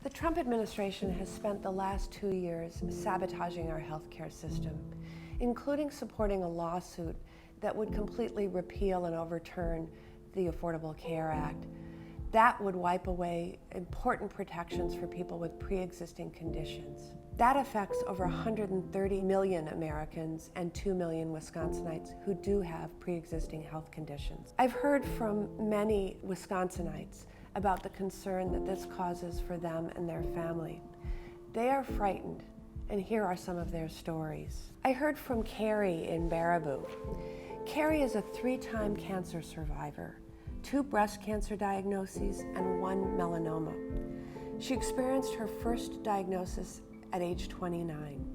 The Trump administration has spent the last 2 years sabotaging our healthcare system, including supporting a lawsuit that would completely repeal and overturn the Affordable Care Act. That would wipe away important protections for people with pre-existing conditions. That affects over 130 million Americans and 2 million Wisconsinites who do have pre-existing health conditions. I've heard from many Wisconsinites about the concern that this causes for them and their family. They are frightened, and here are some of their stories. I heard from Kerry in Baraboo. Kerry is a 3-time cancer survivor, 2 breast cancer diagnoses, and 1 melanoma. She experienced her first diagnosis at age 29.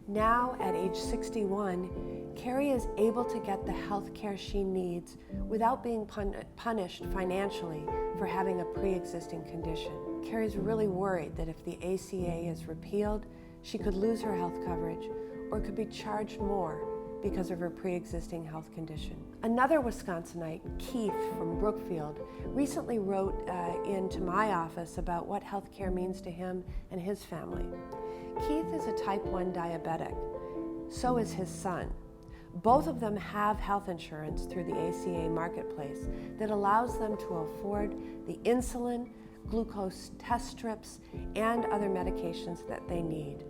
Now, at age 61, Kerry is able to get the health care she needs without being punished financially for having a pre-existing condition. Kerry's really worried that if the ACA is repealed, she could lose her health coverage or could be charged more because of her pre-existing health condition. Another Wisconsinite, Keith from Brookfield, recently wrote into my office about what health care means to him and his family. Keith is a type 1 diabetic. So is his son. Both of them have health insurance through the ACA marketplace that allows them to afford the insulin, glucose test strips, and other medications that they need.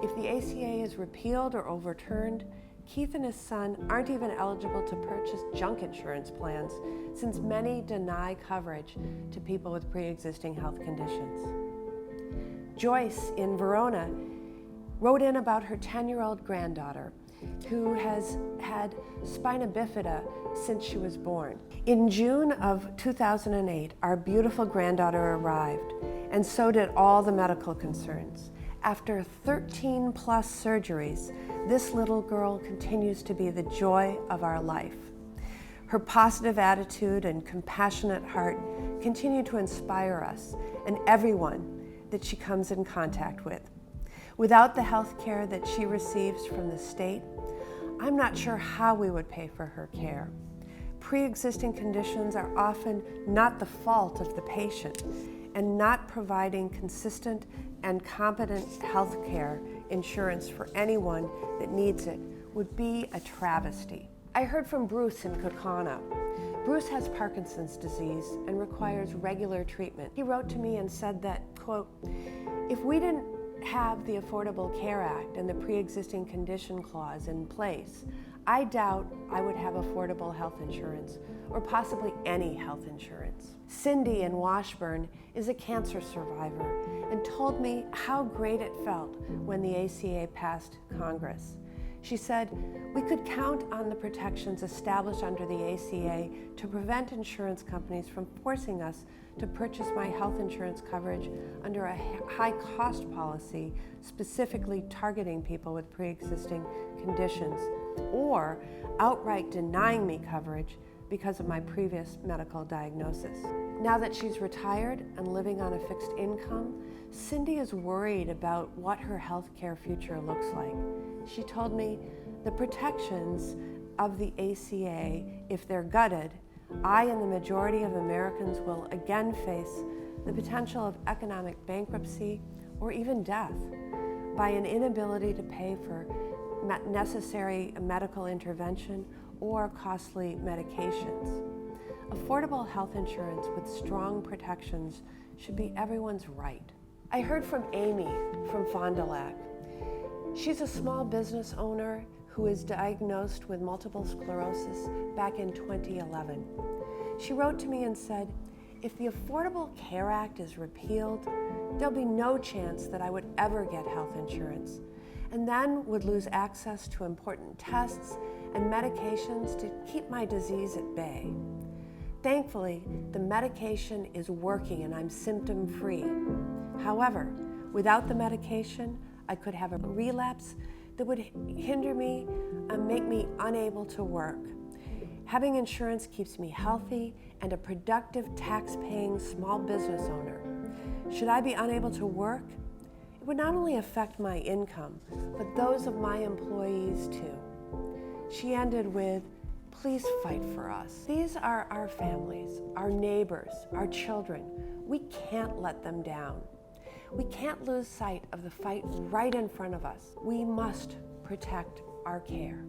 If the ACA is repealed or overturned, Keith and his son aren't even eligible to purchase junk insurance plans, since many deny coverage to people with pre-existing health conditions. Joyce in Verona wrote in about her 10-year-old granddaughter who has had spina bifida since she was born. In June of 2008, our beautiful granddaughter arrived, and so did all the medical concerns. After 13 plus surgeries, this little girl continues to be the joy of our life. Her positive attitude and compassionate heart continue to inspire us and everyone that she comes in contact with. Without the health care that she receives from the state, I'm not sure how we would pay for her care. Pre-existing conditions are often not the fault of the patient, and not providing consistent and competent health care insurance for anyone that needs it would be a travesty. I heard from Bruce in Kokana. Bruce has Parkinson's disease and requires regular treatment. He wrote to me and said that, quote, if we didn't have the Affordable Care Act and the pre-existing condition clause in place, I doubt I would have affordable health insurance, or possibly any health insurance. Cindy in Washburn is a cancer survivor and told me how great it felt when the ACA passed Congress. She said, we could count on the protections established under the ACA to prevent insurance companies from forcing us to purchase my health insurance coverage under a high-cost policy specifically targeting people with pre-existing conditions, or outright denying me coverage because of my previous medical diagnosis. Now that she's retired and living on a fixed income, Cindy is worried about what her healthcare future looks like. She told me the protections of the ACA, if they're gutted, I and the majority of Americans will again face the potential of economic bankruptcy or even death by an inability to pay for necessary medical intervention or costly medications. Affordable health insurance with strong protections should be everyone's right. I heard from Amy from Fond du Lac. She's a small business owner who was diagnosed with multiple sclerosis back in 2011. She wrote to me and said, if the Affordable Care Act is repealed, there'll be no chance that I would ever get health insurance, and then would lose access to important tests and medications to keep my disease at bay. Thankfully, the medication is working and I'm symptom-free. However, without the medication, I could have a relapse that would hinder me and make me unable to work. Having insurance keeps me healthy and a productive tax-paying small business owner. Should I be unable to work, it would not only affect my income, but those of my employees too. She ended with, please fight for us. These are our families, our neighbors, our children. We can't let them down. We can't lose sight of the fight right in front of us. We must protect our care.